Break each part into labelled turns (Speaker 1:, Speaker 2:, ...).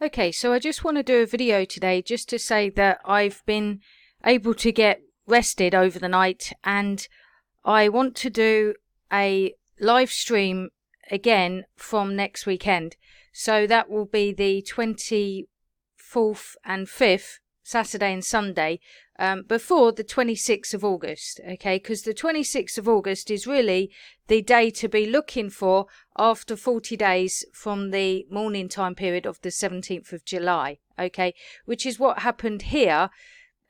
Speaker 1: Okay, so I just want to do a video today just to say that I've been able to get rested over the night, and I want to do a live stream again from next weekend. So that will be the 24th and 5th, Saturday and Sunday, before the 26th of August, okay? Because the 26th of August is really the day to be looking for after 40 days from the morning time period of the 17th of July, okay? Which is what happened here,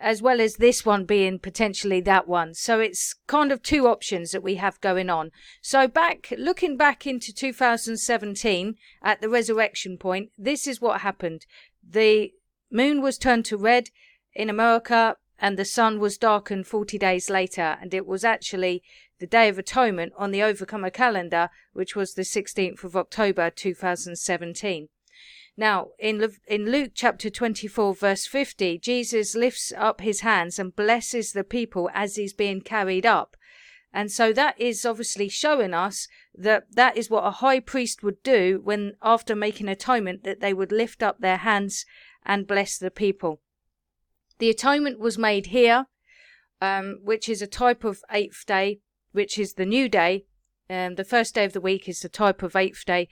Speaker 1: as well as this one being potentially that one. So it's kind of two options that we have going on. So looking back into 2017 at the resurrection point, this is what happened. The moon was turned to red in America, and the sun was darkened 40 days later, and it was actually the Day of Atonement on the Overcomer calendar, which was the 16th of October 2017. Now, in Luke chapter 24, verse 50, Jesus lifts up his hands and blesses the people as he's being carried up. And so that is obviously showing us that that is what a high priest would do when, after making atonement, that they would lift up their hands and bless the people. The atonement was made here, which is a type of 8th day, which is the new day. The first day of the week is the type of 8th day.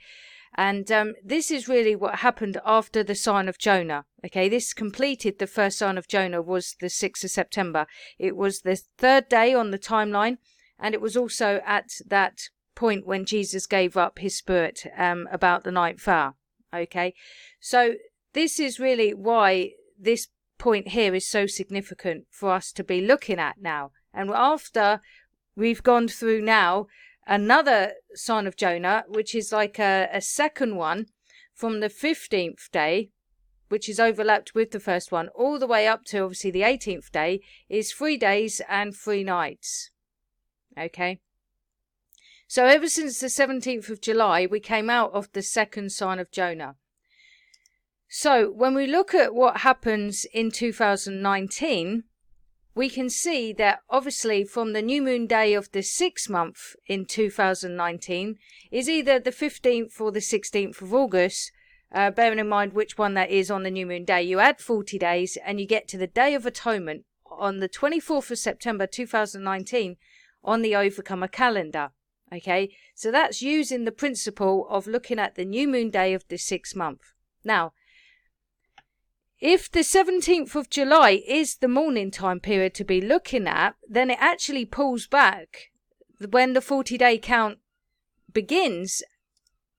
Speaker 1: And this is really what happened after the sign of Jonah. Okay, this completed the first sign of Jonah was the 6th of September. It was the third day on the timeline, and it was also at that point when Jesus gave up his spirit about the 9th hour. Okay, so this is really why this point here is so significant for us to be looking at now. And after we've gone through now another sign of Jonah, which is like a second one from the 15th day, which is overlapped with the first one, all the way up to obviously the 18th day, is 3 days and 3 nights. Okay. So ever since the 17th of July, we came out of the second sign of Jonah. So when we look at what happens in 2019, we can see that obviously from the new moon day of the 6th month in 2019 is either the 15th or the 16th of August, bearing in mind which one that is on the new moon day. You add 40 days and you get to the Day of Atonement on the 24th of September 2019 on the Overcomer calendar. Okay, so that's using the principle of looking at the new moon day of the 6th month. Now, if the 17th of July is the morning time period to be looking at, then it actually pulls back when the 40-day count begins,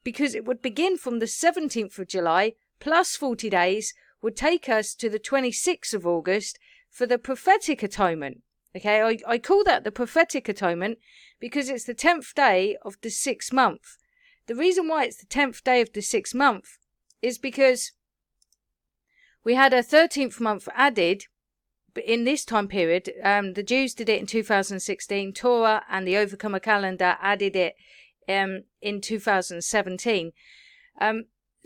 Speaker 1: because it would begin from the 17th of July plus 40 days would take us to the 26th of August for the prophetic atonement. Okay, I call that the prophetic atonement because it's the 10th day of the 6th month. The reason why it's the 10th day of the 6th month is because we had a 13th month added in this time period. The Jews did it in 2016. Torah and the Overcomer calendar added it in 2017.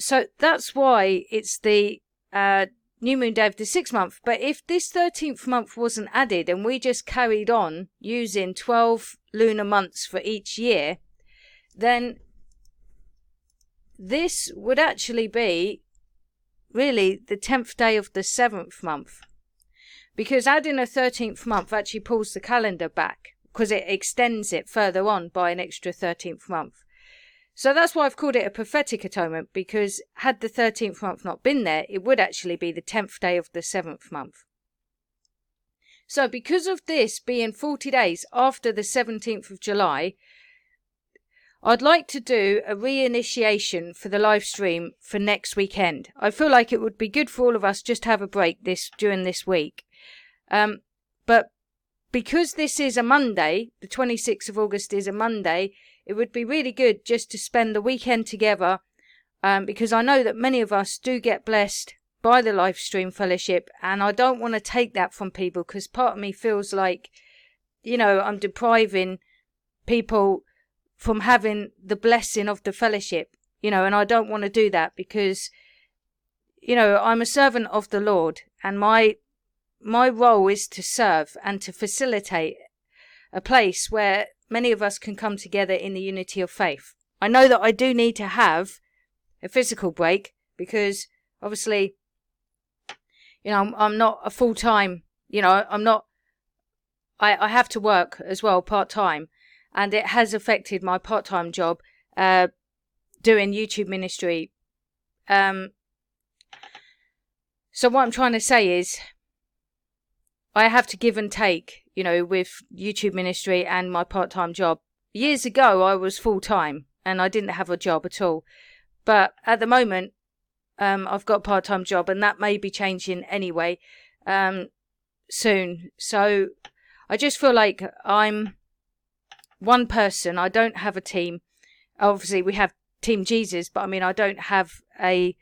Speaker 1: So that's why it's the new moon day of the 6th month. But if this 13th month wasn't added and we just carried on using 12 lunar months for each year, then this would actually be really the 10th day of the 7th month, because adding a 13th month actually pulls the calendar back because it extends it further on by an extra 13th month. So that's why I've called it a prophetic atonement, because had the 13th month not been there, it would actually be the 10th day of the 7th month. So because of this being 40 days after the 17th of July, I'd like to do a reinitiation for the live stream for next weekend. I feel like it would be good for all of us just to have a break during this week. But because this is a Monday, the 26th of August is a Monday, it would be really good just to spend the weekend together, because I know that many of us do get blessed by the live stream fellowship, and I don't want to take that from people, because part of me feels like, I'm depriving people from having the blessing of the fellowship, and I don't want to do that, because, I'm a servant of the Lord, and my role is to serve and to facilitate a place where many of us can come together in the unity of faith. I know that I do need to have a physical break, because obviously, I'm not a full-time, I'm not, I have to work as well part-time, and it has affected my part-time job, doing YouTube ministry. So what I'm trying to say is I have to give and take, with YouTube ministry and my part-time job. Years ago, I was full-time and I didn't have a job at all. But at the moment, I've got a part-time job, and that may be changing anyway, soon. So I just feel like I'm one person. I don't have a team. Obviously, we have Team Jesus, but I don't have a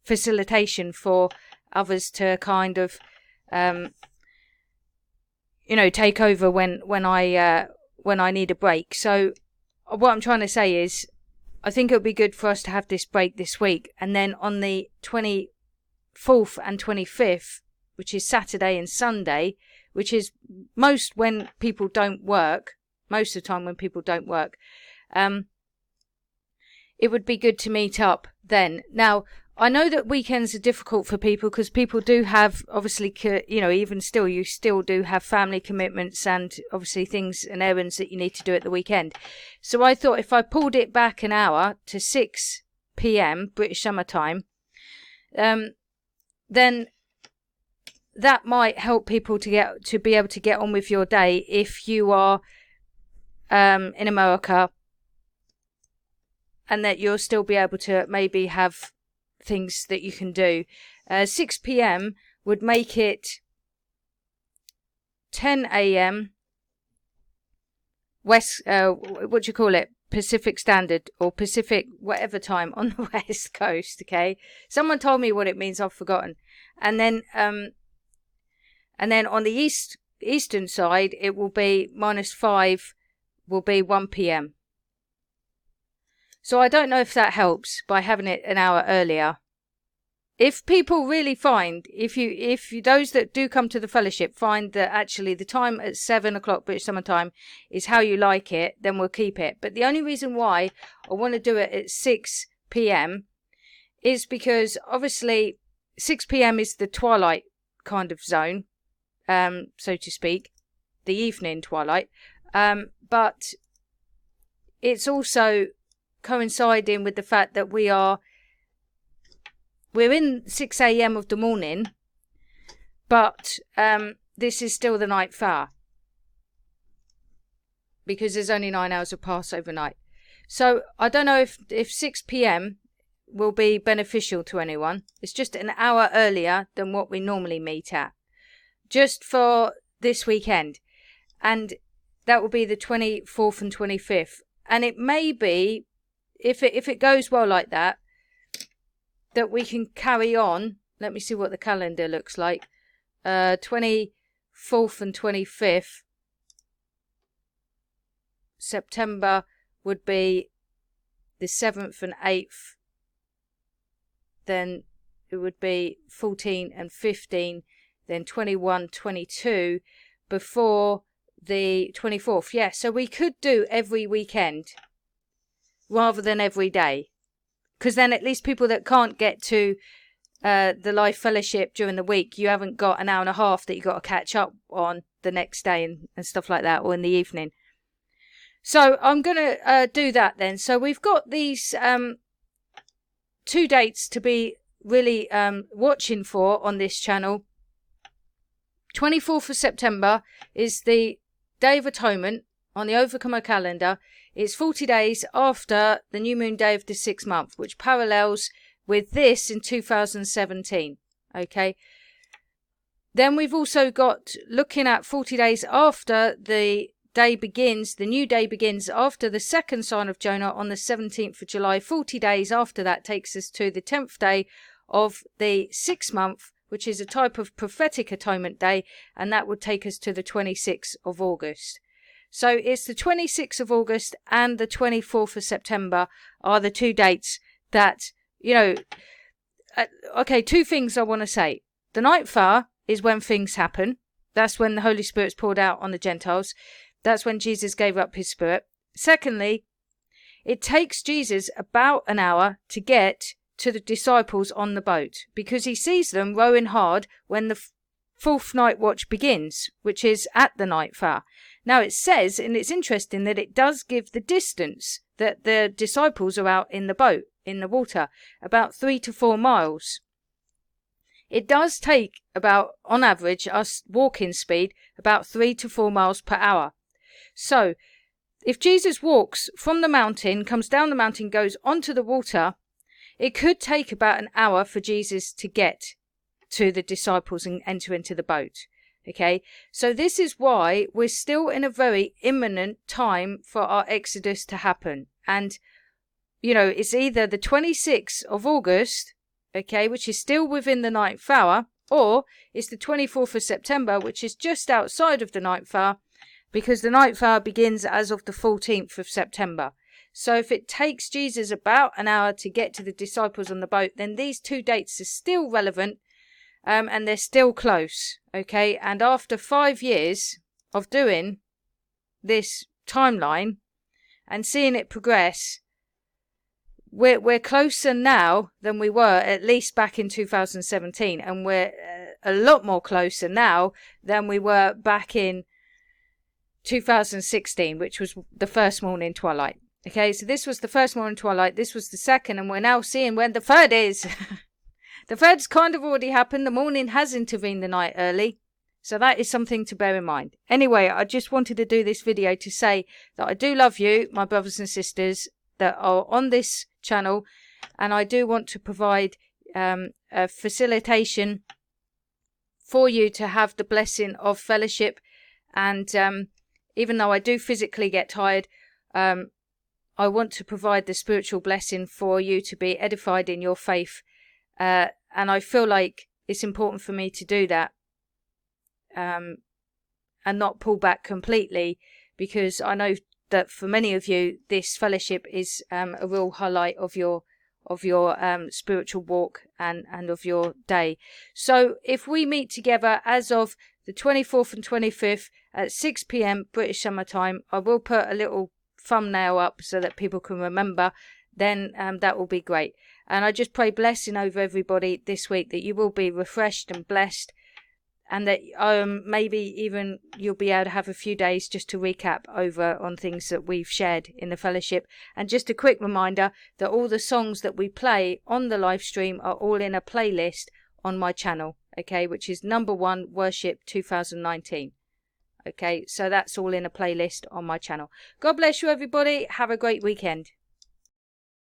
Speaker 1: facilitation for others to kind of, take over when I need a break. So what I'm trying to say is, I think it would be good for us to have this break this week, and then on the 24th and 25th, which is Saturday and Sunday, which is most of the time when people don't work, it would be good to meet up then. Now, I know that weekends are difficult for people because people do have, obviously, even still, you still do have family commitments and obviously things and errands that you need to do at the weekend. So I thought if I pulled it back an hour to 6 p.m. British Summer Time, then that might help people to be able to get on with your day if you are in America, and that you'll still be able to maybe have things that you can do. 6 p.m. would make it 10 a.m. West, Pacific Standard, or Pacific whatever time on the West Coast, okay? Someone told me what it means, I've forgotten. And then on the eastern side, it will be -5, will be 1 p.m. So I don't know if that helps by having it an hour earlier. If people really find, if you those that do come to the fellowship find that actually the time at 7 o'clock British Summer Time is how you like it, then we'll keep it. But the only reason why I want to do it at 6 p.m. is because obviously 6 p.m. is the twilight kind of zone, so to speak, the evening twilight. But it's also coinciding with the fact that we're in 6 a.m. of the morning, but this is still the night hour, because there's only 9 hours of Passover night. So I don't know if 6 p.m. will be beneficial to anyone. It's just an hour earlier than what we normally meet at, just for this weekend, and that will be the 24th and 25th. And it may be, if it goes well like that, that we can carry on. Let me see what the calendar looks like. 24th and 25th September would be the 7th and 8th. Then it would be 14 and 15. Then 21, 22 before the 24th. Yeah, so we could do every weekend rather than every day, because then at least people that can't get to the live fellowship during the week, you haven't got an hour and a half that you got to catch up on the next day and stuff like that, or in the evening. So I'm going to do that then. So we've got these 2 dates to be really watching for on this channel. 24th of September is the Day of Atonement on the Overcomer calendar. It's 40 days after the new moon day of the 6th month, which parallels with this in 2017. Okay. Then we've also got, looking at 40 days after the day begins, the new day begins after the second sign of Jonah on the 17th of July. 40 days after that takes us to the 10th day of the 6th month, which is a type of prophetic atonement day, and that would take us to the 26th of August. So it's the 26th of August and the 24th of September are the 2 dates that, okay, 2 things I want to say. The night hour is when things happen. That's when the Holy Spirit's poured out on the Gentiles. That's when Jesus gave up his spirit. Secondly, it takes Jesus about an hour to get to the disciples on the boat, because he sees them rowing hard when the fourth night watch begins, which is at the night hour. Now it says, and it's interesting that it does give the distance that the disciples are out in the boat, in the water, about 3 to 4 miles. It does take about, on average, us walking speed, about 3 to 4 miles per hour. So if Jesus walks from the mountain, comes down the mountain, goes onto the water, it could take about an hour for Jesus to get to the disciples and enter into the boat. Okay, so this is why we're still in a very imminent time for our Exodus to happen. And, you know, it's either the 26th of August, okay, which is still within the 9th hour, or it's the 24th of September, which is just outside of the 9th hour, because the 9th hour begins as of the 14th of September. So if it takes Jesus about an hour to get to the disciples on the boat, then these two dates are still relevant, and they're still close, okay? And after 5 years of doing this timeline and seeing it progress, we're closer now than we were at least back in 2017, and we're a lot more closer now than we were back in 2016, which was the first morning twilight. Okay, so this was the first morning twilight, this was the second, and we're now seeing when the third is. The third's kind of already happened. The morning has intervened the night early. So that is something to bear in mind. Anyway, I just wanted to do this video to say that I do love you, my brothers and sisters that are on this channel. And I do want to provide a facilitation for you to have the blessing of fellowship. And even though I do physically get tired, I want to provide the spiritual blessing for you to be edified in your faith. And I feel like it's important for me to do that and not pull back completely, because I know that for many of you this fellowship is a real highlight of your spiritual walk and of your day. So if we meet together as of the 24th and 25th at 6 p.m. British Summer Time, I will put a little thumbnail up so that people can remember, then that will be great. And I just pray blessing over everybody this week, that you will be refreshed and blessed, and that maybe even you'll be able to have a few days just to recap over on things that we've shared in the fellowship. And just a quick reminder that all the songs that we play on the live stream are all in a playlist on my channel, okay, which is #1 Worship 2019. Okay, so that's all in a playlist on my channel. God bless you, everybody. Have a great weekend.